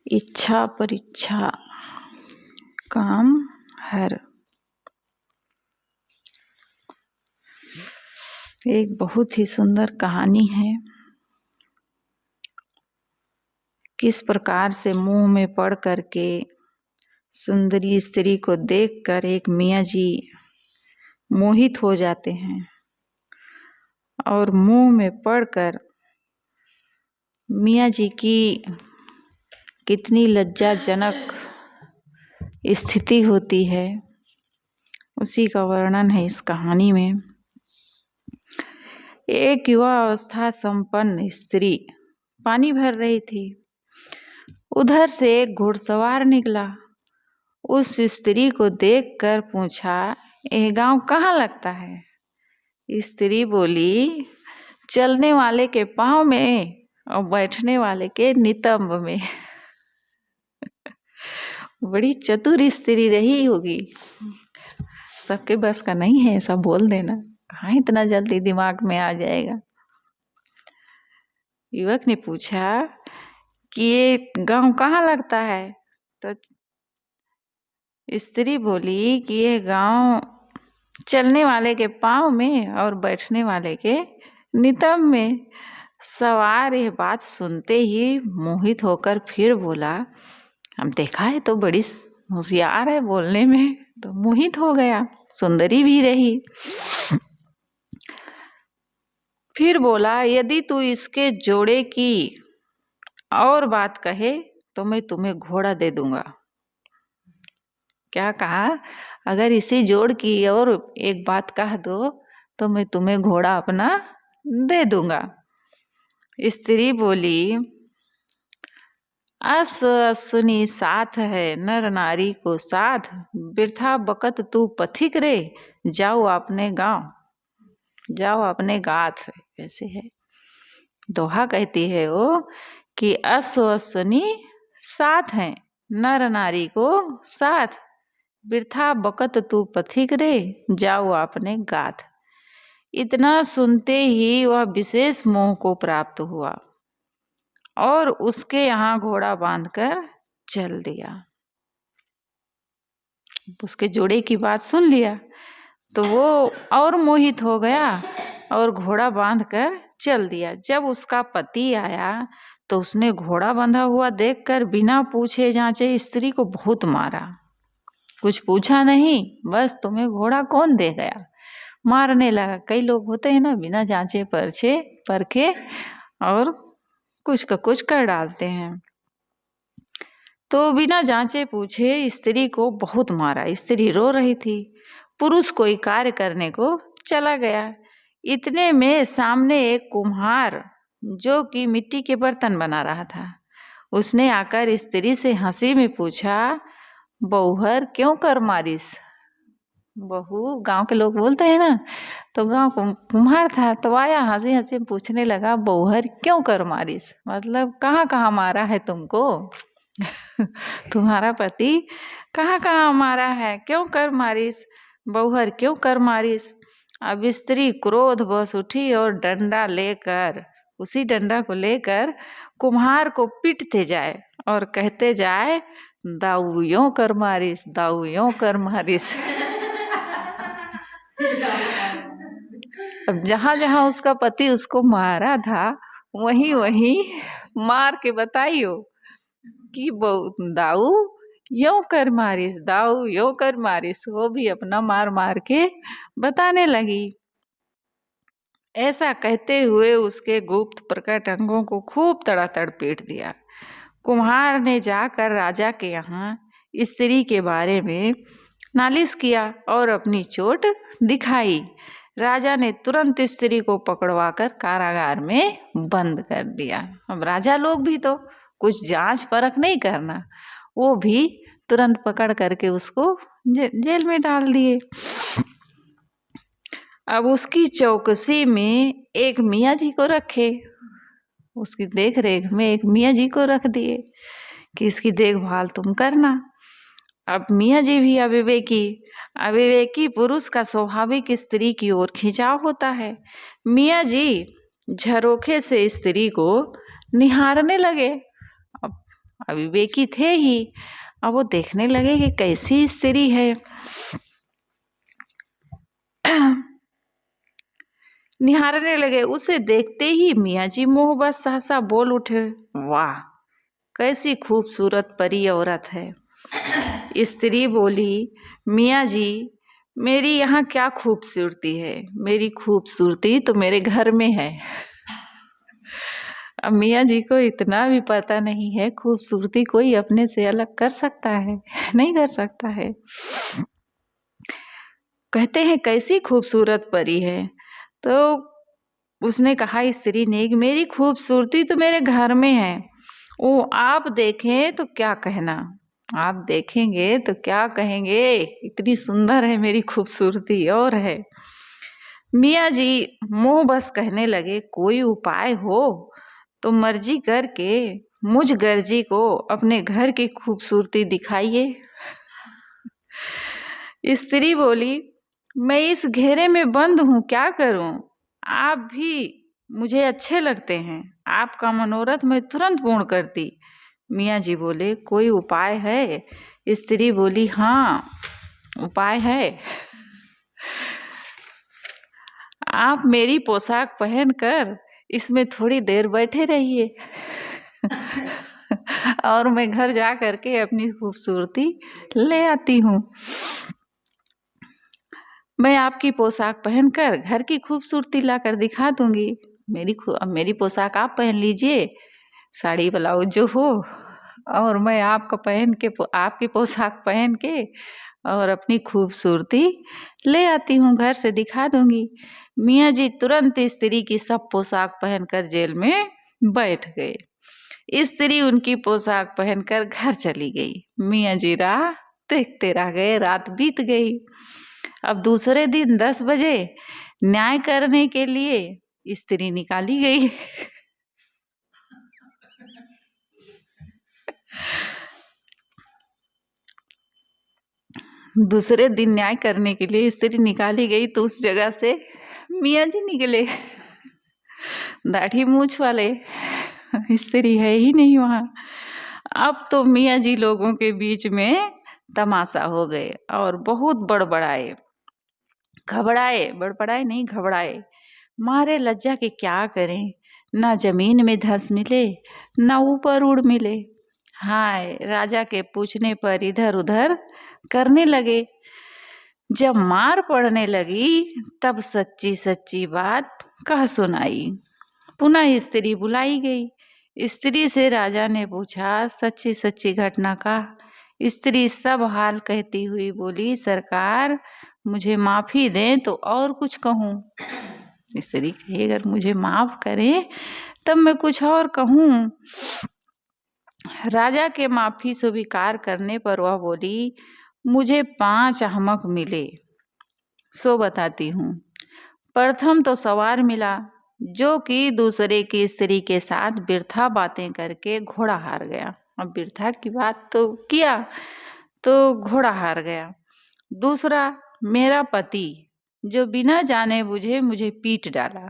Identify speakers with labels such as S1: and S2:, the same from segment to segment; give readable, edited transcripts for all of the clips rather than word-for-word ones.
S1: इच्छा परीक्षा काम हर। एक बहुत ही सुंदर कहानी है। किस प्रकार से मुंह में पड़ करके सुंदरी स्त्री को देखकर एक मियाँ जी मोहित हो जाते हैं और मुंह में पड़कर मियाँ जी की कितनी लज्जाजनक स्थिति होती है, उसी का वर्णन है इस कहानी में। एक युवा अवस्था संपन्न स्त्री पानी भर रही थी। उधर से एक घुड़सवार निकला। उस स्त्री को देखकर पूछा, यह गांव कहाँ लगता है? स्त्री बोली, चलने वाले के पाँव में और बैठने वाले के नितंब में। बड़ी चतुर स्त्री रही होगी। सबके बस का नहीं है ऐसा बोल देना, कहाँ इतना जल्दी दिमाग में आ जाएगा। युवक ने पूछा कि ये गांव कहाँ लगता है? तो स्त्री बोली कि ये गांव चलने वाले के पाँव में और बैठने वाले के नितंब में। सवार यह बात सुनते ही मोहित होकर फिर बोला, हम देखा है तो बड़ी होशियार है बोलने में, तो मोहित हो गया, सुंदरी भी रही। फिर बोला, यदि तू इसके जोड़े की और बात कहे तो मैं तुम्हें घोड़ा दे दूंगा। क्या कहा? अगर इसी जोड़ की और एक बात कह दो तो मैं तुम्हें घोड़ा अपना दे दूंगा। स्त्री बोली, असुनी साथ है नर नारी को साथ, बिरथा बकत तू पथिक रे, जाओ अपने गांव, जाओ अपने गाथ। ऐसे है दोहा कहती है वो कि असुनी साथ है नर नारी को साथ, बिरथा बकत तू पथिक रे, जाओ अपने गाथ। इतना सुनते ही वह विशेष मोह को प्राप्त हुआ और उसके यहाँ घोड़ा बांधकर चल दिया। उसके जोड़े की बात सुन लिया तो वो और मोहित हो गया और घोड़ा बांधकर चल दिया। जब उसका पति आया तो उसने घोड़ा बंधा हुआ देखकर बिना पूछे जांचे स्त्री को बहुत मारा। कुछ पूछा नहीं, बस तुम्हें घोड़ा कौन दे गया, मारने लगा। कई लोग होते हैं ना, बिना जांचे परखे और कुछ का कुछ कर डालते हैं। तो बिना जांचे पूछे स्त्री को बहुत मारा। स्त्री रो रही थी। पुरुष कोई कार्य करने को चला गया। इतने में सामने एक कुम्हार जो कि मिट्टी के बर्तन बना रहा था, उसने आकर स्त्री से हंसी में पूछा, बहुहर क्यों कर मारिस? बहू गांव के लोग बोलते हैं ना, तो गांव कुम्हार था तो आया हंसी हंसी पूछने लगा, बहुहर क्यों कर मारिस? मतलब कहाँ कहाँ मारा है तुमको? तुम्हारा पति कहाँ कहाँ मारा है, क्यों कर मारिस? बहुहर क्यों कर मारिस? अब स्त्री क्रोध बस उठी और डंडा लेकर, उसी डंडा को लेकर कुम्हार को पीटते जाए और कहते जाए, दाऊ यों कर मारिस, दाऊ यों कर मारिस। अब जहाँ जहाँ उसका पति उसको मारा था वहीं वहीं मार के बताइयो कि दाऊ यों कर मारिस, दाऊ यों कर मारिस। वो भी अपना मार मार के बताने लगी। ऐसा कहते हुए उसके गुप्त प्रकट अंगों को खूब तड़ातड़ पीट दिया। कुम्हार ने जाकर राजा के यहाँ स्त्री के बारे में नालिश किया और अपनी चोट दिखाई। राजा ने तुरंत स्त्री को पकड़वाकर कारागार में बंद कर दिया। अब राजा लोग भी तो कुछ जांच परख नहीं करना, वो भी तुरंत पकड़ करके उसको जेल में डाल दिए। अब उसकी चौकसी में एक मियाँ जी को रखे, उसकी देख रेख में एक मियाँ जी को रख दिए कि इसकी देखभाल तुम करना। अब मियाँ जी भी अविवेकी पुरुष का स्वाभाविक स्त्री की ओर खिंचाव होता है। मियाँ जी झरोखे से स्त्री को निहारने लगे। अविवेकी थे ही। अब वो देखने लगे कि कैसी स्त्री है। निहारने लगे। उसे देखते ही मियाँ जी मोह बस सहसा बोल उठे, वाह कैसी खूबसूरत परी औरत है। स्त्री बोली, मियाँ जी मेरी यहाँ क्या खूबसूरती है, मेरी खूबसूरती तो मेरे घर में है। अब मियाँ जी को इतना भी पता नहीं है खूबसूरती कोई अपने से अलग कर सकता है, नहीं कर सकता है। कहते हैं कैसी खूबसूरत परी है। तो उसने कहा, स्त्री ने, कि मेरी खूबसूरती तो मेरे घर में है, वो आप देखें तो क्या कहना, आप देखेंगे तो क्या कहेंगे, इतनी सुंदर है मेरी खूबसूरती और है। मियाँ जी मुंह बस कहने लगे, कोई उपाय हो तो मर्जी करके मुझ गर्जी को अपने घर की खूबसूरती दिखाइए। स्त्री बोली, मैं इस घेरे में बंद हूँ, क्या करूँ, आप भी मुझे अच्छे लगते हैं, आपका मनोरथ मैं तुरंत पूर्ण करती। मियाँ जी बोले, कोई उपाय है? स्त्री बोली, हाँ उपाय है। आप मेरी पोशाक पहनकर इसमें थोड़ी देर बैठे रहिए और मैं घर जा करके अपनी खूबसूरती ले आती हूँ। मैं आपकी पोशाक पहनकर घर की खूबसूरती लाकर दिखा दूंगी। मेरी पोशाक आप पहन लीजिए, साड़ी ब्लाउज जो हो, और मैं आपकी पोशाक पहन के और अपनी खूबसूरती ले आती हूँ, घर से दिखा दूंगी। मियाँ जी तुरंत स्त्री की सब पोशाक पहनकर जेल में बैठ गए। स्त्री उनकी पोशाक पहनकर घर चली गई। मियाँ जी राह देखते रह गए। रात बीत गई। अब दूसरे दिन 10 बजे न्याय करने के लिए स्त्री निकाली गई। दूसरे दिन न्याय करने के लिए स्त्री निकाली गई तो उस जगह से मियाँ जी निकले, दाढ़ी मूछ वाले। स्त्री है ही नहीं वहाँ। अब तो मियाँ जी लोगों के बीच में तमाशा हो गए और बहुत बड़बड़ाए, बड़बड़ाए नहीं घबराए। मारे लज्जा के क्या करें, ना जमीन में धंस मिले ना ऊपर उड़ मिले। हाय, राजा के पूछने पर इधर उधर करने लगे। जब मार पड़ने लगी तब सच्ची सच्ची बात कह सुनाई। पुनः स्त्री बुलाई गई। स्त्री से राजा ने पूछा, सच्ची सच्ची घटना का। स्त्री सब हाल कहती हुई बोली, सरकार मुझे माफी दें तो और कुछ कहूँ। स्त्री कही, अगर मुझे माफ करें तब मैं कुछ और कहूँ। राजा के माफी स्वीकार करने पर वह बोली, मुझे 5 अहमक मिले, सो बताती हूँ। प्रथम तो सवार मिला जो कि दूसरे की स्त्री के साथ बिरथा बातें करके घोड़ा हार गया। अब बिरथा की बात तो किया तो घोड़ा हार गया। दूसरा मेरा पति जो बिना जाने बुझे मुझे पीट डाला,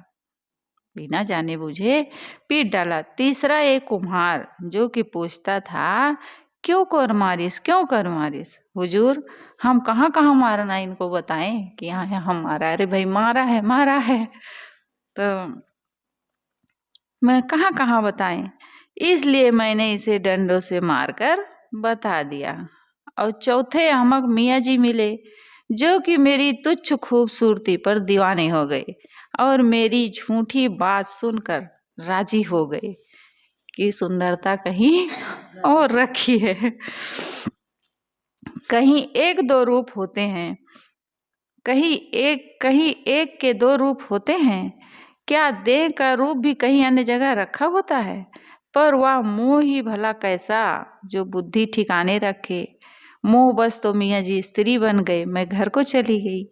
S1: बिना जाने बुझे पीट डाला। तीसरा एक कुम्हार जो कि पूछता था, क्यों कर मारिस हुजूर, हम कहाँ कहाँ मारना इनको बताएं कि यहाँ हम मारा। अरे भाई मारा है तो मैं कहाँ कहाँ बताएं, इसलिए मैंने इसे डंडों से मारकर बता दिया। और चौथे अहमक मियाँ जी मिले जो कि मेरी तुच्छ खूबसूरती पर दीवाने हो गए और मेरी झूठी बात सुनकर राजी हो गए कि सुंदरता कहीं और रखी है। कहीं एक दो रूप होते हैं, कहीं एक के 2 रूप होते हैं। क्या देह का रूप भी कहीं अन्य जगह रखा होता है? पर वह मोह ही भला कैसा जो बुद्धि ठिकाने रखे। मोह बस तो मियाँ जी स्त्री बन गए, मैं घर को चली गई।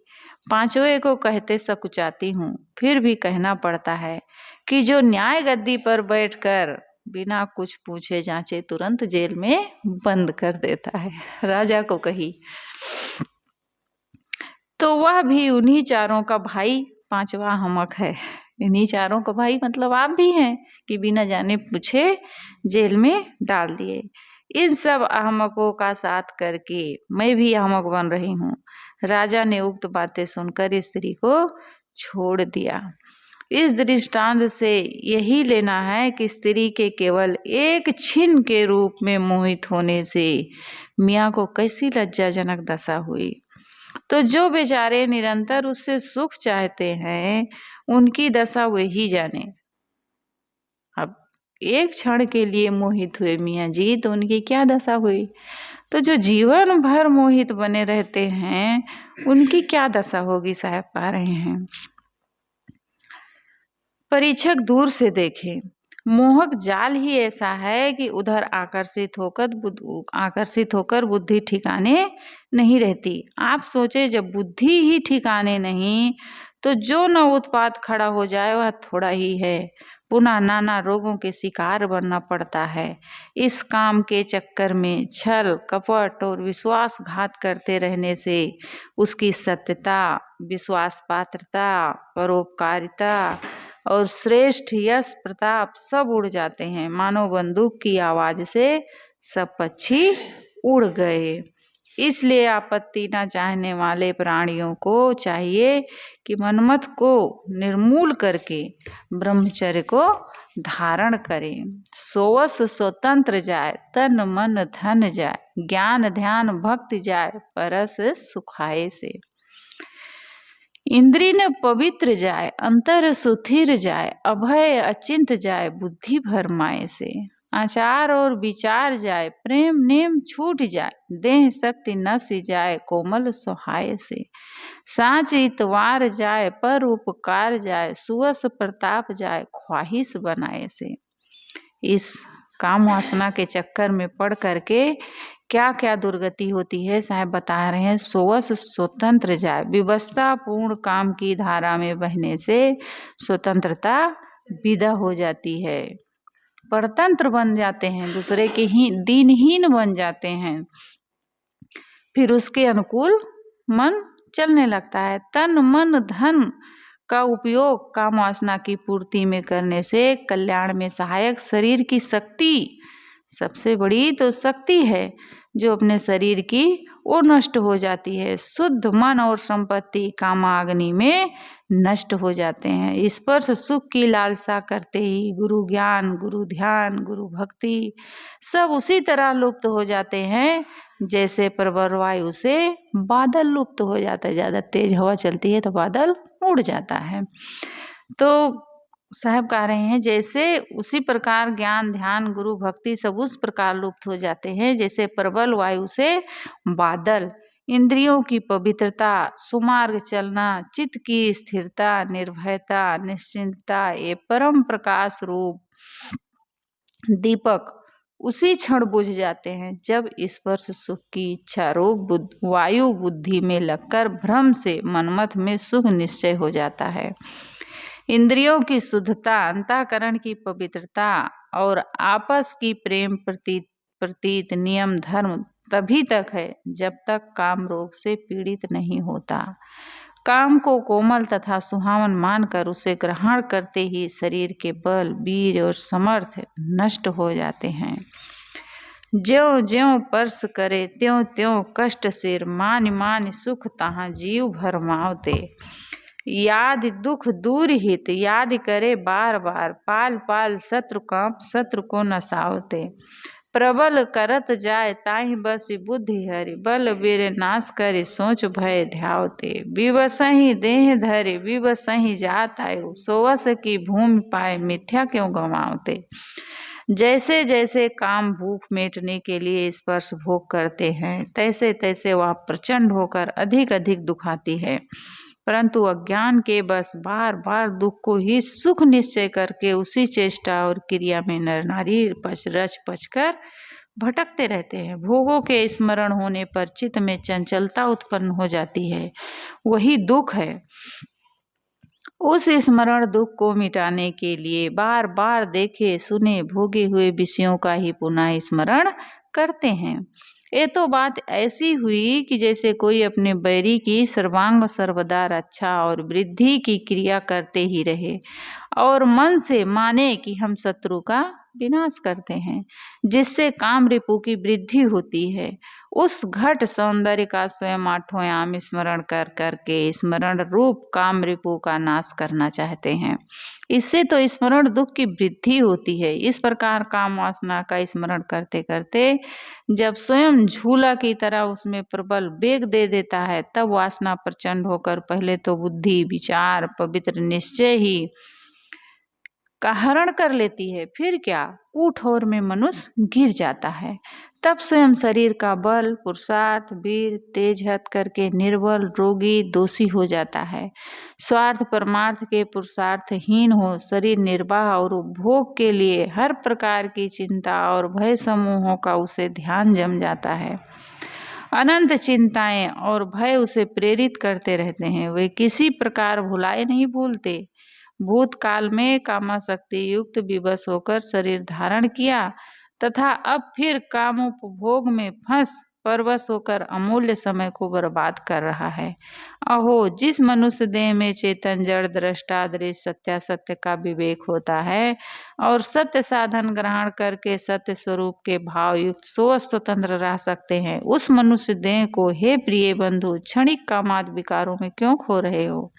S1: 5वें को कहते सकुचाती हूँ, फिर भी कहना पड़ता है कि जो न्याय गद्दी पर बैठकर बिना कुछ पूछे जांचे तुरंत जेल में बंद कर देता है। राजा को कही तो वह भी उन्हीं चारों का भाई 5वां अहमक है। इन्हीं चारों का भाई मतलब आप भी हैं कि बिना जाने पूछे जेल में डाल दिए। इन सब अहमकों का साथ करके मैं भी अहमक बन रही हूँ। राजा ने उक्त बातें सुनकर स्त्री को छोड़ दिया। इस दृष्टांत से यही लेना है कि स्त्री के केवल एक छिन के रूप में मोहित होने से मियाँ को कैसी लज्जाजनक दशा हुई। तो जो बेचारे निरंतर उससे सुख चाहते हैं उनकी दशा वही जाने। अब एक क्षण के लिए मोहित हुए मियाँ जी तो उनकी क्या दशा हुई, तो जो जीवन भर मोहित बने रहते हैं उनकी क्या दशा होगी साहब कह रहे हैं। परीक्षक दूर से देखे, मोहक जाल ही ऐसा है कि उधर आकर्षित होकर बुद्धि ठिकाने नहीं रहती। आप सोचे जब बुद्धि ही ठिकाने नहीं तो जो न उत्पात खड़ा हो जाए वह थोड़ा ही है। पुनः नाना रोगों के शिकार बनना पड़ता है। इस काम के चक्कर में छल कपट और विश्वासघात करते रहने से उसकी सत्यता, विश्वास पात्रता, परोपकारिता और श्रेष्ठ यश प्रताप सब उड़ जाते हैं। मानो बंदूक की आवाज से सब पक्षी उड़ गए। इसलिए आपत्ति न चाहने वाले प्राणियों को चाहिए कि मनमत को निर्मूल करके ब्रह्मचर्य को धारण करें। सोवस स्वतंत्र जाए, तन मन धन जाए, ज्ञान ध्यान भक्ति जाए, परस सुखाए से। इंद्री न पवित्र जाए, अंतर सुथिर जाए, अभय अचिंत जाए, बुद्धि भरमाए से। आचार और विचार जाए, प्रेम नेम छूट जाए, देह शक्ति नस जाए, कोमल सुहाय से। साँच इतवार जाए, पर उपकार जाए, सुवस प्रताप जाए, ख्वाहिश बनाए से। इस काम वासना के चक्कर में पड़ करके क्या क्या दुर्गति होती है साहब बता रहे हैं। सोवस स्वतंत्र जाए, विवस्था पूर्ण काम की धारा में बहने से स्वतंत्रता विदा हो जाती है। परतंत्र बन जाते हैं, दूसरे के ही दीनहीन बन जाते हैं, फिर उसके अनुकूल मन चलने लगता है। तन मन धन का उपयोग काम वासना की पूर्ति में करने से कल्याण में सहायक शरीर की शक्ति, सबसे बड़ी तो शक्ति है जो अपने शरीर की वो नष्ट हो जाती है। शुद्ध मन और संपत्ति कामाग्नि में नष्ट हो जाते हैं। स्पर्श सुख की लालसा करते ही गुरु ज्ञान, गुरु ध्यान, गुरु भक्ति सब उसी तरह लुप्त हो जाते हैं जैसे प्रबल वायु से बादल लुप्त हो जाता है। ज़्यादा तेज हवा चलती है तो बादल उड़ जाता है। तो साहब कह रहे हैं जैसे उसी प्रकार ज्ञान ध्यान गुरु भक्ति सब उस प्रकार लुप्त हो जाते हैं जैसे प्रबल वायु से बादल। इंद्रियों की पवित्रता, सुमार्ग चलना, चित्त की स्थिरता, निर्भयता, निश्चिंतता, ये परम प्रकाश रूप दीपक उसी क्षण बुझ जाते हैं जब स्पर्श सुख की इच्छा रूप वायु बुद्धि में लगकर भ्रम से मनमत में सुख निश्चय हो जाता है। इंद्रियों की शुद्धता, अंतःकरण की पवित्रता और आपस की प्रेम प्रतीत नियम धर्म तभी तक है जब तक काम रोग से पीड़ित नहीं होता। काम को कोमल तथा सुहावन मानकर उसे ग्रहण करते ही शरीर के बल, वीर और समर्थ नष्ट हो जाते हैं। ज्यों ज्यों पर्श करे त्यों त्यों कष्ट सिर, मान मान सुख तहाँ जीव भरमावते। याद दुख दूर हित, याद करे बार बार, पाल पाल शत्रु कांप, शत्रु को नसावते। प्रबल करत जाय ताहि बस बुद्धि हरि, बल वीर नाश करि सोच भय ध्यावते। विवसहि देह धरे, विवसहि जात आयु, सोवस की भूमि पाए, मिथ्या क्यों गंवावते। जैसे जैसे काम भूख मेटने के लिए स्पर्श भोग करते हैं तैसे तैसे वह प्रचंड होकर अधिक अधिक दुखाती है, परंतु अज्ञान के बस बार बार दुख को ही सुख निश्चय करके उसी चेष्टा और क्रिया में नर नारी रच पचकर भटकते रहते हैं। भोगों के स्मरण होने पर चित्त में चंचलता उत्पन्न हो जाती है, वही दुख है। उस स्मरण दुख को मिटाने के लिए बार बार देखे सुने भोगे हुए विषयों का ही पुनः स्मरण करते हैं। ये तो बात ऐसी हुई कि जैसे कोई अपने बैरी की सर्वांग सर्वदा रक्षा और वृद्धि की क्रिया करते ही रहे और मन से माने कि हम शत्रु का विनाश करते हैं, जिससे काम रिपु की वृद्धि होती है। उस घट सौंदर्य का स्वयं आठों याम स्मरण कर करके स्मरण रूप काम रिपु का नाश करना चाहते हैं। इससे तो स्मरण दुख की वृद्धि होती है। इस प्रकार काम वासना का स्मरण करते करते जब स्वयं झूला की तरह उसमें प्रबल वेग दे देता है, तब वासना प्रचंड होकर पहले तो बुद्धि, विचार, पवित्र निश्चय ही का हरण कर लेती है। फिर क्या, कूठौर में मनुष्य गिर जाता है। तब स्वयं शरीर का बल, पुरुषार्थ, वीर, तेज हत करके निर्बल, रोगी, दोषी हो जाता है। स्वार्थ परमार्थ के पुरुषार्थहीन हो शरीर निर्वाह और उपभोग के लिए हर प्रकार की चिंता और भय समूहों का उसे ध्यान जम जाता है। अनंत चिंताएं और भय उसे प्रेरित करते रहते हैं। वे किसी प्रकार भुलाए नहीं भूलते। भूतकाल में कामासक्ति युक्त विवश होकर शरीर धारण किया तथा अब फिर कामोपभोग में फंस परवश होकर अमूल्य समय को बर्बाद कर रहा है। अहो, जिस मनुष्य देह में चेतन जड़ दृष्टा दृश्य सत्यासत्य का विवेक होता है और सत्य साधन ग्रहण करके सत्य स्वरूप के भाव युक्त स्वतंत्र रह सकते हैं, उस मनुष्य देह को हे प्रिय बंधु क्षणिक कामाद विकारों में क्यों खो रहे हो?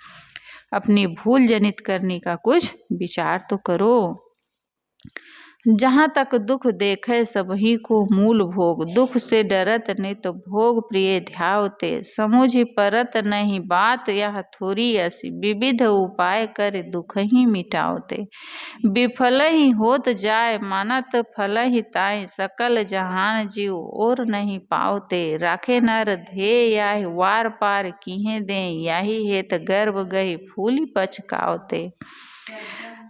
S1: अपनी भूल जनित करने का कुछ विचार तो करो। जहाँ तक दुख देखे सबही को मूल भोग, दुख से डरत नहीं तो भोग प्रिय ध्यावते, समुझ परत नहीं बात यह थोड़ी असी, विविध उपाय कर दुख ही मिटावते। विफल ही होत जाय मानत फल ही ताय, सकल जहान जीव और नहीं पावते, राखे नर ध्येय याहि वार पार किहे दे, याही हेत गर्भ गई फूली पचकावते।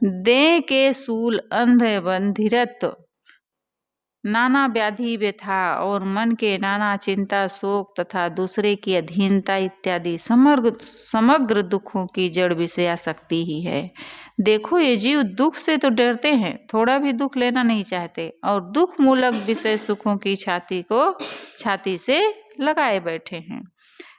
S1: दे के सूल अंध बंधिरत नाना व्याधि व्यथा और मन के नाना चिंता शोक तथा दूसरे की अधीनता इत्यादि समग्र दुखों की जड़ विषयासक्ति ही है। देखो, ये जीव दुख से तो डरते हैं, थोड़ा भी दुख लेना नहीं चाहते और दुख मूलक विषय सुखों की छाती से लगाए बैठे हैं।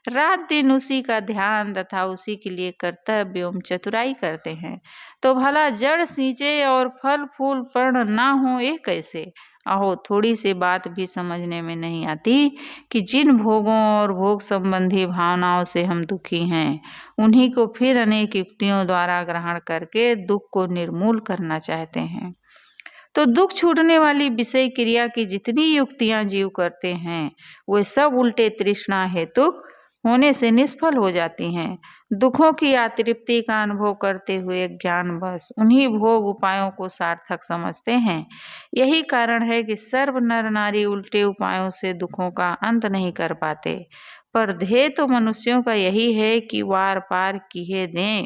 S1: रात दिन उसी का ध्यान तथा उसी के लिए कर्तव्य एवं चतुराई करते हैं। तो भला जड़ सींचे और फल फूल पर्ण ना हो, ये कैसे? अहो, थोड़ी सी बात भी समझने में नहीं आती कि जिन भोगों और भोग संबंधी भावनाओं से हम दुखी हैं, उन्हीं को फिर अनेक युक्तियों द्वारा ग्रहण करके दुख को निर्मूल करना चाहते हैं। तो दुख छूटने वाली विषय क्रिया की जितनी युक्तियां जीव करते हैं, वे सब उल्टे तृष्णा हेतु होने से निष्फल हो जाती हैं। दुखों की अतृप्ति का अनुभव करते हुए ज्ञानवश उन्हीं भोग उपायों को सार्थक समझते हैं। यही कारण है कि सर्व नर नारी उल्टे उपायों से दुखों का अंत नहीं कर पाते। पर ध्येय तो मनुष्यों का यही है कि वार पार किए दें,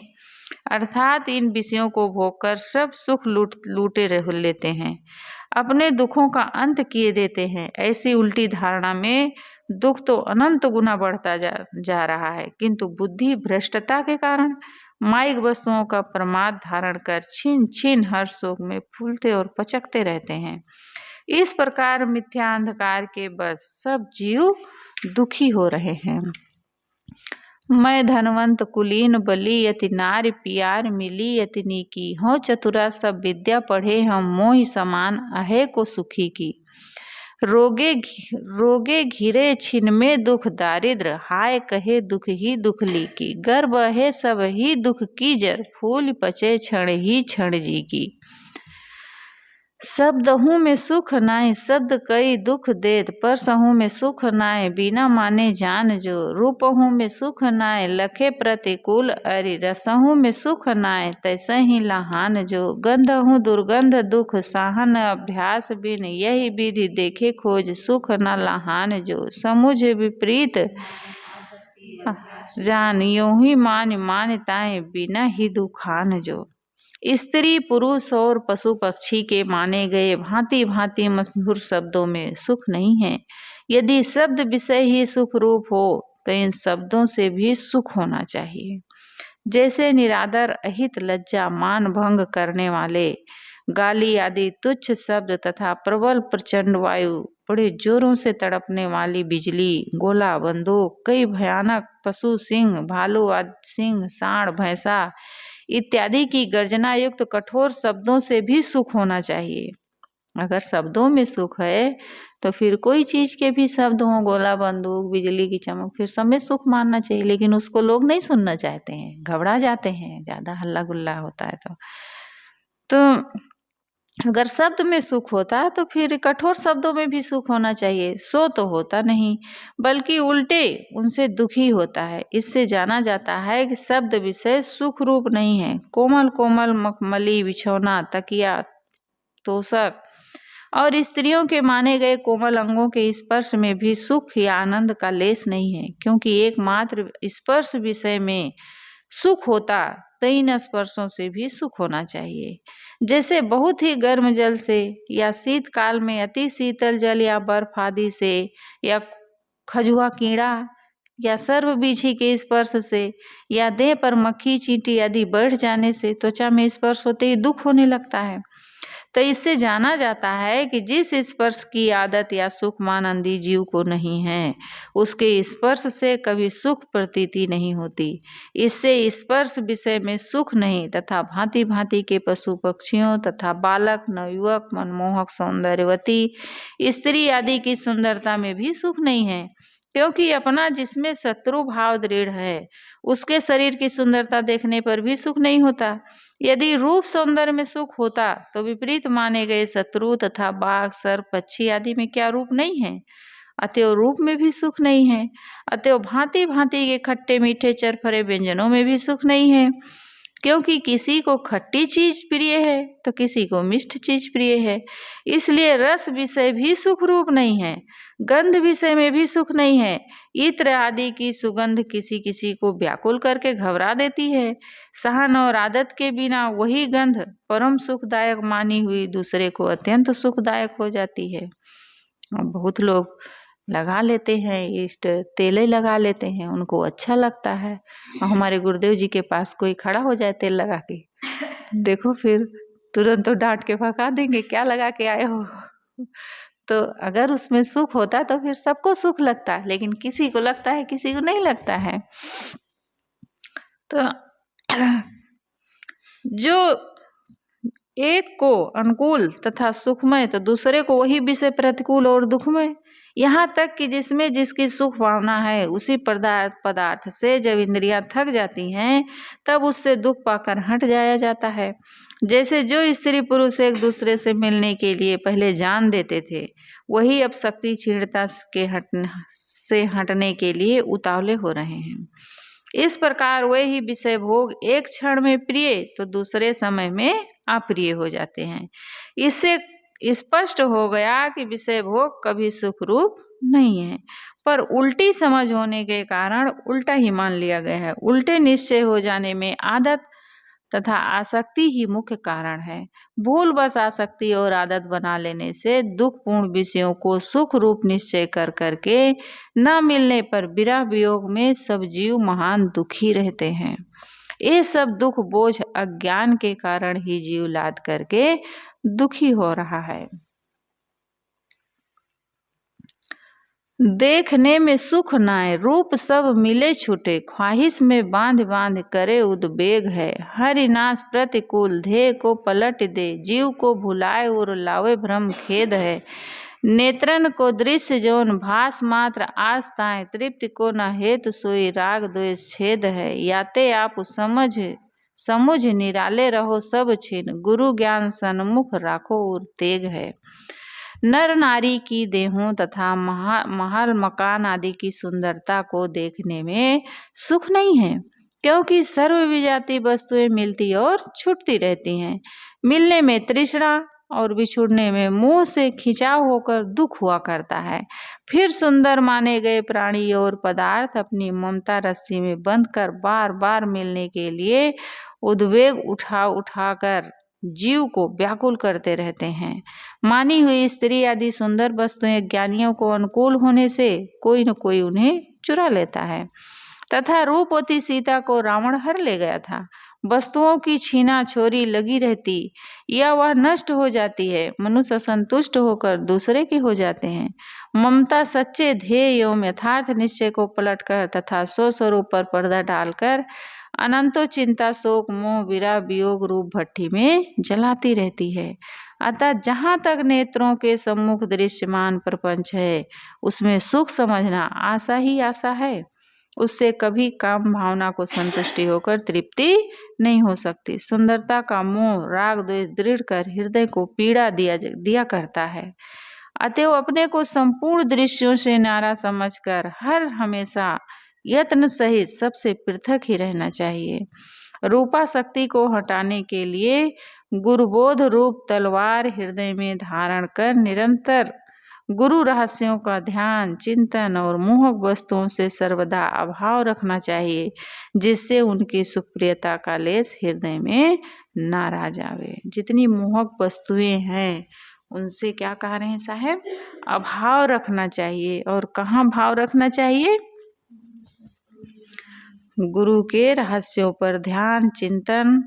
S1: अर्थात इन विषयों को भोग कर सब सुख लूटे रह लेते हैं, अपने दुखों का अंत किए देते हैं। ऐसी उल्टी धारणा में दुख तो अनंत गुना बढ़ता जा रहा है, किंतु बुद्धि भ्रष्टता के कारण माइक वस्तुओं का प्रमाद धारण कर छिन छिन हर शोक में फूलते और पचकते रहते हैं। इस प्रकार मिथ्या अंधकार के बस सब जीव दुखी हो रहे हैं। मैं धनवंत कुलीन बली यति नारी पियार मिली यति नीकी, हो चतुरा सब विद्या पढ़े हम मोहि समान अहे को सुखी की। रोगे घिरे छिन में दुख दारिद्र, हाय कहे दुख ही दुख लीकी। गर्भ है सब ही दुख की जर, फूल पचे क्षण ही क्षण जी की। शब्दहूँ में सुख नाय शब्द कई दुख देत, परसहूँ में सुख नाय बिना माने जान जो। रूपहूँ में सुख नाय लखे प्रतिकूल अरि, रसहूँ में सुख नाय तैसे ही लहान जो। गंधहूँ दुर्गंध दुख साहन अभ्यास बिन, यही विधि देखे खोज सुख न लहान जो। समुझ विपरीत जान यूं ही मान ताए बिना ही दुखान जो। स्त्री पुरुष और पशु पक्षी के माने गए भांति भांति मधुर शब्दों में सुख नहीं है। यदि शब्द विषय ही सुख रूप हो तो इन शब्दों से भी सुख होना चाहिए। जैसे निरादर अहित लज्जा मान भंग करने वाले गाली आदि तुच्छ शब्द तथा प्रबल प्रचंड वायु, बड़े जोरों से तड़पने वाली बिजली, गोला बंदूक, कई भयानक पशु, सिंह, भालू आदि, सिंह, सांड, भैंसा इत्यादि की गर्जना युक्त कठोर शब्दों से भी सुख होना चाहिए। अगर शब्दों में सुख है तो फिर कोई चीज के भी शब्द हो, गोला बंदूक, बिजली की चमक, फिर सब में सुख मानना चाहिए। लेकिन उसको लोग नहीं सुनना चाहते हैं, घबरा जाते हैं, ज्यादा हल्ला गुल्ला होता है तो अगर शब्द में सुख होता तो फिर कठोर शब्दों में भी सुख होना चाहिए। सो तो होता नहीं, बल्कि उल्टे उनसे दुखी होता है। इससे जाना जाता है कि शब्द विषय सुख रूप नहीं है। कोमल कोमल मखमली बिछौना, तकिया, तोशक और स्त्रियों के माने गए कोमल अंगों के स्पर्श में भी सुख या आनंद का लेस नहीं है, क्योंकि एकमात्र स्पर्श विषय में सुख होता तो इन स्पर्शों से भी सुख होना चाहिए। जैसे बहुत ही गर्म जल से या शीतकाल में अति शीतल जल या बर्फ आदि से, या खजुआ कीड़ा या सर्व बीछी के स्पर्श से, या देह पर मक्खी चींटी आदि बढ़ जाने से त्वचा में स्पर्श होते ही दुख होने लगता है। तो इससे जाना जाता है कि जिस स्पर्श की आदत या सुख मानंदी जीव को नहीं है, उसके स्पर्श से कभी सुख प्रतीति नहीं होती। इससे स्पर्श विषय में सुख नहीं तथा भांति भांति के पशु पक्षियों तथा बालक, नवयुवक, मनमोहक, सौंदर्यवती स्त्री आदि की सुंदरता में भी सुख नहीं है, क्योंकि अपना जिसमें शत्रु भाव दृढ़ है उसके शरीर की सुंदरता देखने पर भी सुख नहीं होता। यदि रूप सौंदर्य में सुख होता तो विपरीत माने गए शत्रु तथा बाघ, सर्प, पक्षी आदि में क्या रूप नहीं है? अतएव रूप में भी सुख नहीं है। अतएव भांति भांति के खट्टे मीठे चरफरे व्यंजनों में भी सुख नहीं है, क्योंकि किसी को खट्टी चीज प्रिय है तो किसी को मिष्ट चीज प्रिय है। इसलिए रस विषय भी सुख रूप नहीं है, गंध विषय में भी सुख नहीं है। इत्र आदि की सुगंध किसी किसी को व्याकुल करके घबरा देती है। सहन और आदत के बिना वही गंध परम सुखदायक मानी हुई दूसरे को अत्यंत सुखदायक हो जाती है। बहुत लोग लगा लेते हैं, इष्ट तेले लगा लेते हैं, उनको अच्छा लगता है। और हमारे गुरुदेव जी के पास कोई खड़ा हो जाए तेल लगा के, देखो फिर तुरंत तो डांट के भगा देंगे, क्या लगा के आए हो। तो अगर उसमें सुख होता तो फिर सबको सुख लगता है, लेकिन किसी को लगता है, किसी को नहीं लगता है। तो जो एक को अनुकूल तथा सुखमय तो दूसरे को वही विषय प्रतिकूल और दुखमय, यहाँ तक कि जिसमें जिसकी सुख भावना है उसी पदार्थ से जब इंद्रियां थक जाती हैं तब उससे दुख पाकर हट जाया जाता है। जैसे जो स्त्री पुरुष एक दूसरे से मिलने के लिए पहले जान देते थे, वही अब शक्ति क्षीणता से हटने के लिए उतावले हो रहे हैं। इस प्रकार वे ही विषय भोग एक क्षण में प्रिय तो दूसरे समय में अप्रिय हो जाते हैं। इससे स्पष्ट हो गया कि विषय भोग कभी सुख रूप नहीं है, पर उल्टी समझ होने के कारण उल्टा ही मान लिया गया है। उल्टे निश्चय हो जाने में आदत तथा आसक्ति ही मुख्य कारण है। भूल बस आसक्ति और आदत बना लेने से दुखपूर्ण विषयों को सुख रूप निश्चय कर करके न मिलने पर विरह वियोग में सब जीव महान दुखी रहते हैं। ये सब दुख बोझ अज्ञान के कारण ही जीव लाद करके दुखी हो रहा है। देखने में सुख नाय, रूप सब मिले छूटे, ख्वाहिश में बांध बांध करे उद्वेग है। हरि नाश प्रतिकूल ध्येय को पलट दे, जीव को भुलाए और लावे भ्रम खेद है। नेत्रन को दृश्य जौन भास मात्र आस ताए, तृप्ति को न हेतु सोई राग द्वेष छेद है। याते आप समुझ निराले रहो सब छिन, गुरु ज्ञान सन्मुख राखो और तेग है। नर नारी की देहों तथा महल मकान आदि की सुंदरता को देखने में सुख नहीं है, क्योंकि सर्व विजाती वस्तुएं मिलती और छूटती रहती हैं। मिलने में तृष्णा और बिछुड़ने में मोह से खिंचाव होकर दुख हुआ करता है। फिर सुंदर माने गए प्राणी और पदार्थ अपनी ममता रस्सी में बंधकर बार बार मिलने के लिए उद्वेग उठाकर जीव को व्याकुल करते रहते हैं। मानी हुई स्त्री आदि सुंदर वस्तुएं ज्ञानियों को अनुकूल होने से कोई न कोई उन्हें चुरा लेता है, तथा रूपवती सीता को रावण हर ले गया था। वस्तुओं की छीना छोरी लगी रहती या वह नष्ट हो जाती है। मनुष्य असंतुष्ट होकर दूसरे के हो जाते हैं। ममता सच्चे ध्येय एवं यथार्थ निश्चय को पलटकर तथा स्वस्वरूप पर पर्दा डालकर अनंतो चिंता शोक मोह विरह वियोग रूप भट्ठी में जलाती रहती है। अतः जहाँ तक नेत्रों के सम्मुख दृश्यमान प्रपंच है उसमें सुख समझना आशा ही आशा है। उससे कभी काम भावना को संतुष्टि होकर तृप्ति नहीं हो सकती। सुंदरता का मोह राग द्वेष दृढ़ कर हृदय को पीड़ा दिया करता है। अतएव अपने को संपूर्ण दृश्यों से न्यारा समझकर हर हमेशा यत्न सहित सबसे पृथक ही रहना चाहिए। रूपा शक्ति को हटाने के लिए गुरुबोध रूप तलवार हृदय में धारण कर निरंतर गुरु रहस्यों का ध्यान चिंतन और मोहक वस्तुओं से सर्वदा अभाव रखना चाहिए, जिससे उनकी सुप्रियता का लेस हृदय में ना रह जावे। जितनी मोहक वस्तुएं हैं उनसे क्या कह रहे हैं साहब? अभाव रखना चाहिए। और कहाँ भाव रखना चाहिए? गुरु के रहस्यों पर ध्यान चिंतन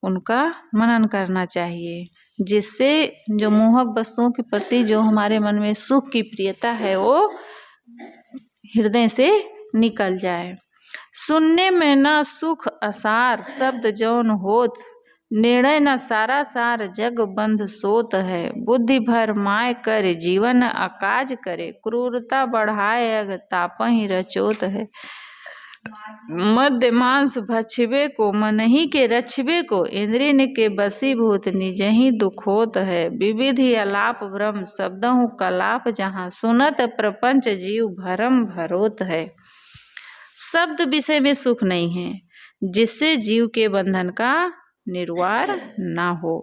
S1: उनका मनन करना चाहिए, जिससे जो मोहक वस्तुओं के प्रति जो हमारे मन में सुख की प्रियता है वो हृदय से निकल जाए। सुनने में ना सुख असार शब्द जौन होत, निर्णय न सारा सार जग बंध सोत है। बुद्धि भर माय कर जीवन अकाज करे, क्रूरता बढ़ाए अग तापहि रचोत है। मध्य मांस भक्षबे को मनहि के रछबे को, इंद्रिय के बसीभूत निजहि दुखोत है। विविधि अलाप ब्रह्म शब्दहु कलाप, जहाँ सुनत प्रपंच जीव भरम भरोत है। शब्द विषय में सुख नहीं है, जिससे जीव के बंधन का निर्वाण ना हो।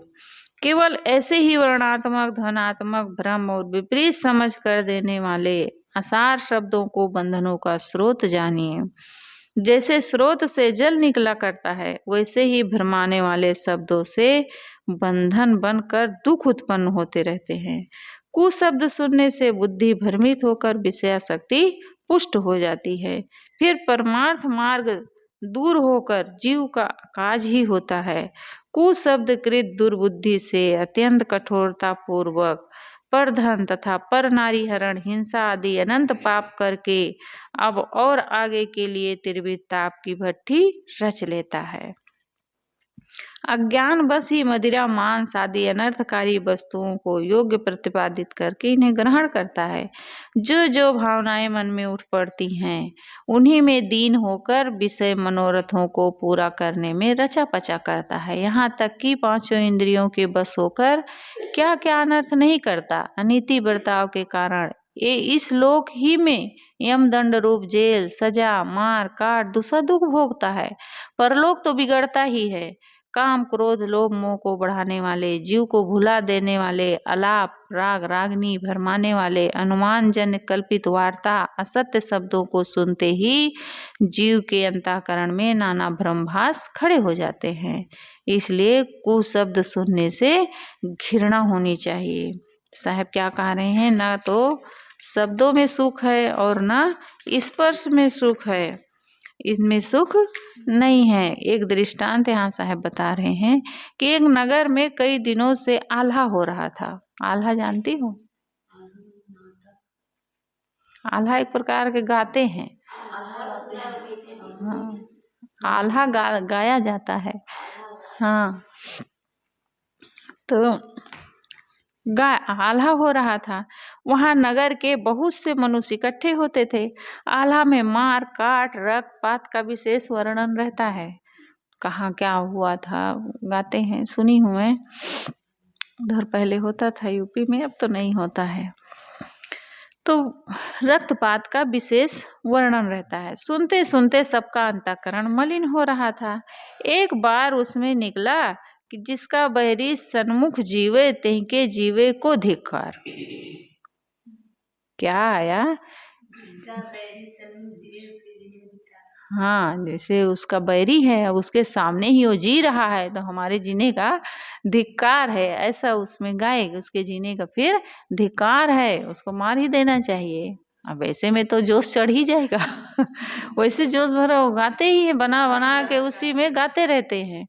S1: केवल ऐसे ही वर्णात्मक ध्वनात्मक भ्रम और विपरीत समझ कर देने वाले असार शब्दों को बंधनों का स्रोत जानिए। जैसे स्रोत से जल निकला करता है, वैसे ही भ्रमाने वाले शब्दों से बंधन बनकर दुख उत्पन्न होते रहते हैं। कुशब्द सुनने से बुद्धि भ्रमित होकर विषयासक्ति पुष्ट हो जाती है। फिर परमार्थ मार्ग दूर होकर जीव का काज ही होता है। कुशब्द कृत दुर्बुद्धि से अत्यंत कठोरता पूर्वक पर धन तथा पर नारी हरण हिंसा आदि अनंत पाप करके अब और आगे के लिए त्रिविध ताप की भट्ठी रच लेता है। अज्ञान बस ही मदिरा मांस आदि अनर्थकारी वस्तुओं को योग्य प्रतिपादित करके इन्हें ग्रहण करता है। जो जो भावनाएं मन में उठ पड़ती हैं उन्हीं में दीन होकर विषय मनोरथों को पूरा करने में रचा पचा करता है। यहाँ तक कि पांचों इंद्रियों के बस होकर क्या क्या अनर्थ नहीं करता। अनीति बर्ताव के कारण ये इस लोक ही में यमदंड रूप जेल सजा मार काट दूसरा दुख भोगता है। परलोक तो बिगड़ता ही है। काम क्रोध लोभ मोह को बढ़ाने वाले जीव को भुला देने वाले अलाप राग रागनी भरमाने वाले अनुमान जन्य कल्पित वार्ता असत्य शब्दों को सुनते ही जीव के अंतःकरण में नाना भ्रमभास खड़े हो जाते हैं। इसलिए कुशब्द सुनने से घृणा होनी चाहिए। साहब क्या कह रहे हैं? ना तो शब्दों में सुख है और ना स्पर्श में सुख है, इसमें सुख नहीं है। एक दृष्टांत यहाँ साहब बता रहे हैं कि एक नगर में कई दिनों से आल्हा हो रहा था। आल्हा जानती हो? आल्हा एक प्रकार के गाते हैं। हाँ, आल्हा गाया जाता है। हाँ, तो आल्हा हो रहा था। वहां नगर के बहुत से मनुष्य इकट्ठे होते थे। आल्हा में मार काट रक्तपात का विशेष वर्णन रहता है। कहाँ क्या हुआ था गाते हैं, सुनी हूँ मैं। उधर पहले होता था यूपी में, अब तो नहीं होता है। तो रक्तपात का विशेष वर्णन रहता है। सुनते सुनते सबका अंतःकरण मलिन हो रहा था। एक बार उसमें निकला कि जिसका बहरी सन्मुख जीवे तिनके जीवे को धिक्कार। क्या आया? हाँ, जैसे उसका बैरी है अब उसके सामने ही वो जी रहा है तो हमारे जीने का धिक्कार है, ऐसा उसमें गाए। उसके जीने का फिर धिक्कार है, उसको मार ही देना चाहिए। अब ऐसे में तो जोश चढ़ ही जाएगा वैसे जोश भरा वो गाते ही है, बना बना के उसी में गाते रहते हैं।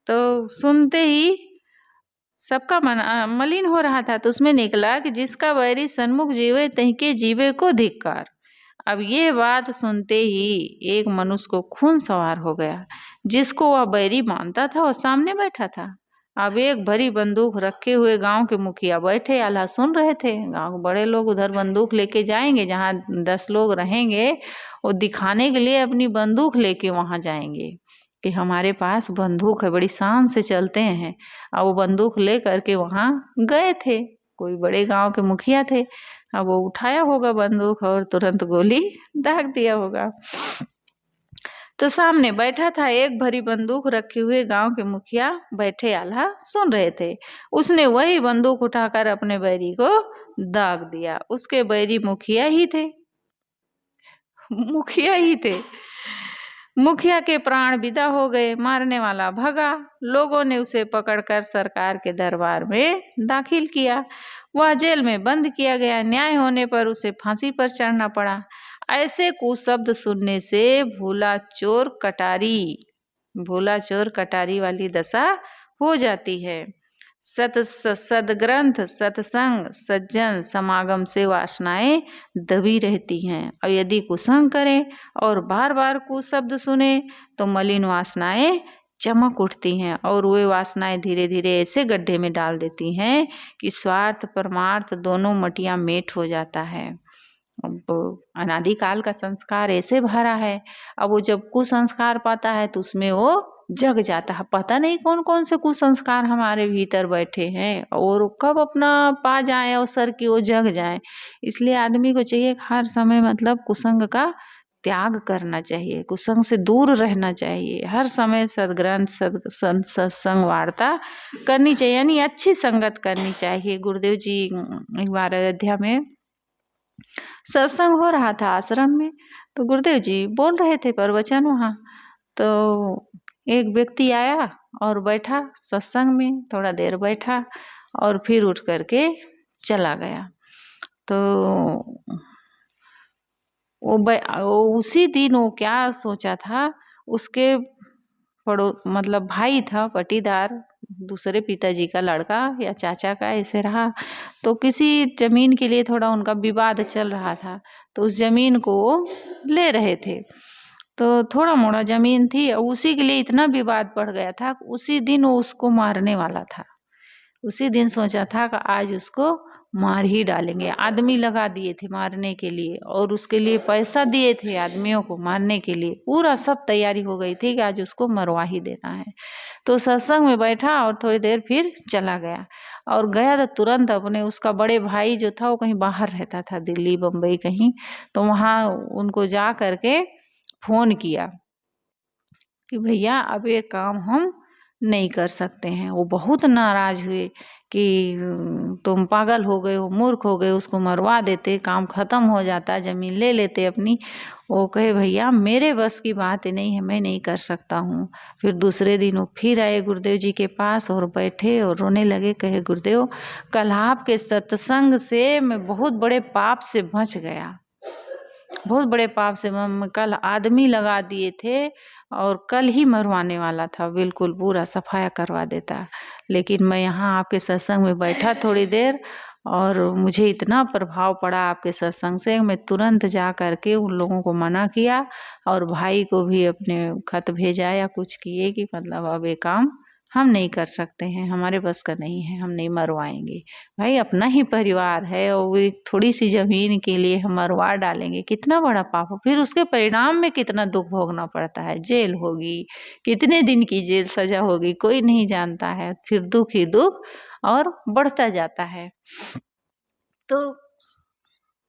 S1: तो सुनते ही सबका मन मलिन हो रहा था। तो उसमें निकला कि जिसका बैरी सन्मुख जीवे तहिके जीवे को धिक्कार। अब ये बात सुनते ही एक मनुष्य को खून सवार हो गया। जिसको वह बैरी मानता था वो सामने बैठा था। अब एक भरी बंदूक रखे हुए गांव के मुखिया बैठे आला सुन रहे थे। गांव के बड़े लोग उधर बंदूक लेके जाएंगे, जहाँ 10 लोग रहेंगे वो दिखाने के लिए अपनी बंदूक लेके वहां जाएंगे कि हमारे पास बंदूक है, बड़ी शान से चलते हैं। अब वो बंदूक ले करके वहां गए थे। कोई बड़े गांव के मुखिया थे। अब वो उठाया होगा बंदूक और तुरंत गोली दाग दिया होगा। तो सामने बैठा था एक भरी बंदूक रखे हुए गांव के मुखिया, बैठे आल्हा सुन रहे थे। उसने वही बंदूक उठाकर अपने बैरी को दाग दिया। उसके बैरी मुखिया ही थे। मुखिया के प्राण विदा हो गए। मारने वाला भगा। लोगों ने उसे पकड़कर सरकार के दरबार में दाखिल किया। वह जेल में बंद किया गया। न्याय होने पर उसे फांसी पर चढ़ना पड़ा। ऐसे कुशब्द सुनने से भूला चोर कटारी वाली दशा हो जाती है। सदग्रंथ, सत्संग, सज्जन समागम से वासनाएं दबी रहती हैं। और यदि कुसंग करें और बार बार कुशब्द सुने तो मलिन वासनाएं चमक उठती हैं और वे वासनाएं धीरे धीरे ऐसे गड्ढे में डाल देती हैं कि स्वार्थ परमार्थ दोनों मटिया मेट हो जाता है। अब अनादिकाल का संस्कार ऐसे भरा है। अब वो जब कुसंस्कार पाता है तो उसमें वो जग जाता है। पता नहीं कौन कौन से कुसंस्कार हमारे भीतर बैठे हैं और कब अपना पा जाए अवसर कि वो जग जाए। इसलिए आदमी को चाहिए हर समय मतलब कुसंग का त्याग करना चाहिए, कुसंग से दूर रहना चाहिए। हर समय सदग्रंथ, सत्संग, वार्ता करनी चाहिए, यानी अच्छी संगत करनी चाहिए। गुरुदेव जी एक बार अयोध्या में सत्संग हो रहा था आश्रम में, तो गुरुदेव जी बोल रहे थे प्रवचन वहाँ। तो एक व्यक्ति आया और बैठा सत्संग में, थोड़ा देर बैठा और फिर उठ करके चला गया। तो वो उसी दिन वो क्या सोचा था, उसके मतलब भाई था, पटीदार, दूसरे पिताजी का लड़का या चाचा का ऐसे रहा। तो किसी जमीन के लिए थोड़ा उनका विवाद चल रहा था। तो उस जमीन को वो ले रहे थे। तो थोड़ा मोड़ा जमीन थी, उसी के लिए इतना विवाद बढ़ गया था। उसी दिन वो उसको मारने वाला था। उसी दिन सोचा था कि आज उसको मार ही डालेंगे। आदमी लगा दिए थे मारने के लिए और उसके लिए पैसा दिए थे आदमियों को मारने के लिए। पूरा सब तैयारी हो गई थी कि आज उसको मरवा ही देना है। तो सत्संग में बैठा और थोड़ी देर फिर चला गया। और गया तो तुरंत अपने उसका बड़े भाई जो था वो कहीं बाहर रहता था, दिल्ली बम्बई कहीं। तो वहाँ उनको जा करके फोन किया कि भैया अब ये काम हम नहीं कर सकते हैं। वो बहुत नाराज हुए कि तुम पागल हो गए हो, मूर्ख हो गए, उसको मरवा देते, काम खत्म हो जाता, जमीन ले लेते अपनी। वो कहे भैया मेरे बस की बात नहीं है, मैं नहीं कर सकता हूँ। फिर दूसरे दिन वो फिर आए गुरुदेव जी के पास और बैठे और रोने लगे। कहे गुरुदेव कल आपके सत्संग से मैं बहुत बड़े पाप से बच गया, बहुत बड़े पाप से। कल आदमी लगा दिए थे और कल ही मरवाने वाला था, बिल्कुल पूरा सफाया करवा देता। लेकिन मैं यहाँ आपके सत्संग में बैठा थोड़ी देर और मुझे इतना प्रभाव पड़ा आपके सत्संग से, मैं तुरंत जा करके उन लोगों को मना किया और भाई को भी अपने खत भेजा या कुछ किए कि मतलब अब ये काम हम नहीं कर सकते हैं, हमारे बस का नहीं है, हम नहीं मरवाएंगे। भाई अपना ही परिवार है और वो एक थोड़ी सी जमीन के लिए हम मरवा डालेंगे, कितना बड़ा पाप हो। फिर उसके परिणाम में कितना दुख भोगना पड़ता है, जेल होगी, कितने दिन की जेल सजा होगी, कोई नहीं जानता है। फिर दुख ही दुख और बढ़ता जाता है। तो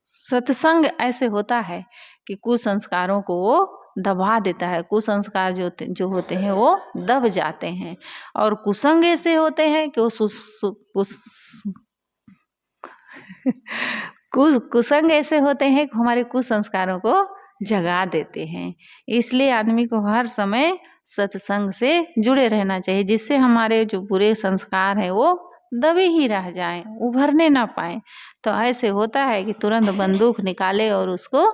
S1: सत्संग ऐसे होता है कि कुसंस्कारों को वो दबा देता है। कुसंस्कार जो होते हैं वो दब जाते हैं और कुसंग ऐसे होते हैं कि वो कुसंग ऐसे होते हैं कि हमारे कुसंस्कारों को जगा देते हैं। इसलिए आदमी को हर समय सत्संग से जुड़े रहना चाहिए, जिससे हमारे जो बुरे संस्कार हैं वो दबे ही रह जाएं, उभरने ना पाए। तो ऐसे होता है कि तुरंत बंदूक निकाले और उसको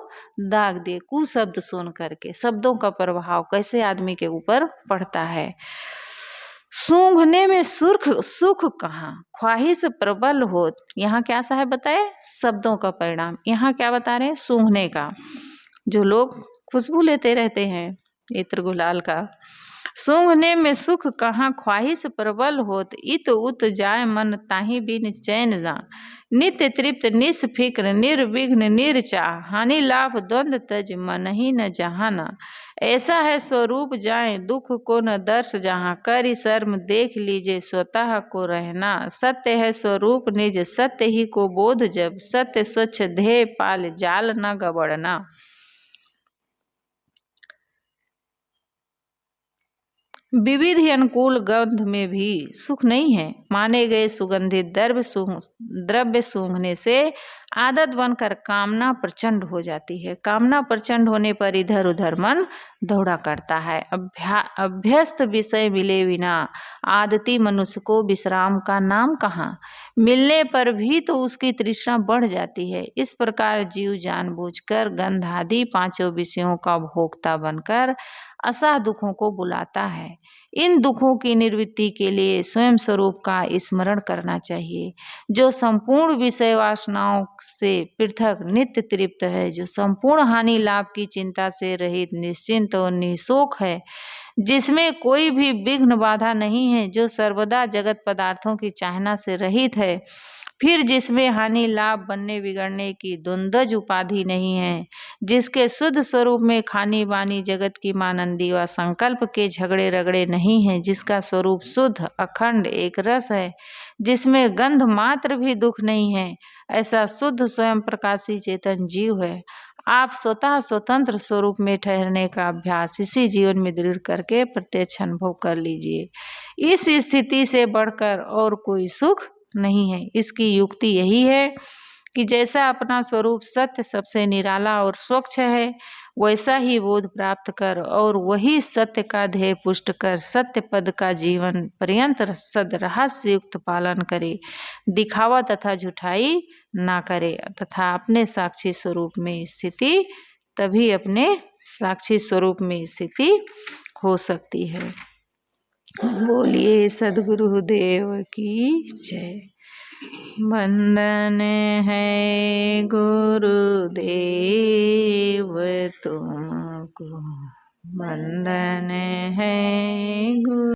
S1: दाग दिए, कुशब्द सुन करके। शब्दों का प्रभाव कैसे आदमी के ऊपर पड़ता है। सूंघने में सुख कहाँ, ख्वाहिश प्रबल हो। यहाँ क्या सा है बताए, शब्दों का परिणाम। यहाँ क्या बता रहे हैं, सूंघने का। जो लोग खुशबू लेते रहते हैं इत्र गुलाल का। सूंघने में सुख कहाँ, ख्वाहिश प्रबल होत। इत उत जाय मन ताहि बिन चैन जा। नित्य तृप्त निष्फिक्र निर्विघ्न निर्चाह। हानि लाभ द्वंद तज मन ही न जहाना। ऐसा है स्वरूप जाए दुख को न दर्श जहाँ। कर शर्म देख लीजिए स्वतः को रहना। सत्य है स्वरूप निज सत्य ही को बोध जब। सत्य स्वच्छ ध्येय पाल जाल न गबड़ना। विविध अनुकूल गंध में भी सुख नहीं है। माने गए सुगंधित द्रव्य सूंघने से आदत बनकर कामना प्रचंड हो जाती है। कामना प्रचंड होने पर इधर उधर मन दौड़ा करता है। अभ्यस्त विषय मिले बिना आदती मनुष्य को विश्राम का नाम कहाँ। मिलने पर भी तो उसकी तृष्णा बढ़ जाती है। इस प्रकार जीव जानबूझकर गंध आदि पांचों विषयों का भोक्ता बनकर असाध दुखों को बुलाता है। इन दुखों की निवृत्ति के लिए स्वयं स्वरूप का स्मरण करना चाहिए, जो संपूर्ण विषय वासनाओं से पृथक नित्य तृप्त है, जो संपूर्ण हानि लाभ की चिंता से रहित निश्चिंत और निशोक है, जिसमें कोई भी विघ्न बाधा नहीं है, जो सर्वदा जगत पदार्थों की चाहना से रहित है, फिर जिसमें हानि लाभ बनने बिगड़ने की द्वंद्वज उपाधि नहीं है, जिसके शुद्ध स्वरूप में खानी बानी जगत की मानंदी व संकल्प के झगड़े रगड़े नहीं है, जिसका स्वरूप शुद्ध अखंड एक रस है, जिसमें गंध मात्र भी दुख नहीं है, ऐसा शुद्ध स्वयं प्रकाशी चेतन जीव है। आप स्वतः स्वतंत्र स्वरूप में ठहरने का अभ्यास इसी जीवन में दृढ़ करके प्रत्यक्ष अनुभव कर लीजिए। इस स्थिति से बढ़कर और कोई सुख नहीं है। इसकी युक्ति यही है कि जैसा अपना स्वरूप सत्य सबसे निराला और स्वच्छ है, वैसा ही बोध प्राप्त कर और वही सत्य का ध्येय पुष्ट कर सत्य पद का जीवन पर्यंत सद रहस्य युक्त पालन करे, दिखावा तथा झूठाई ना करे तथा अपने साक्षी स्वरूप में स्थिति, तभी अपने साक्षी स्वरूप में स्थिति हो सकती है। बोलिए सद्गुरुदेव की जय। वंदन है गुरुदेव तुमको, वंदन है गुरु।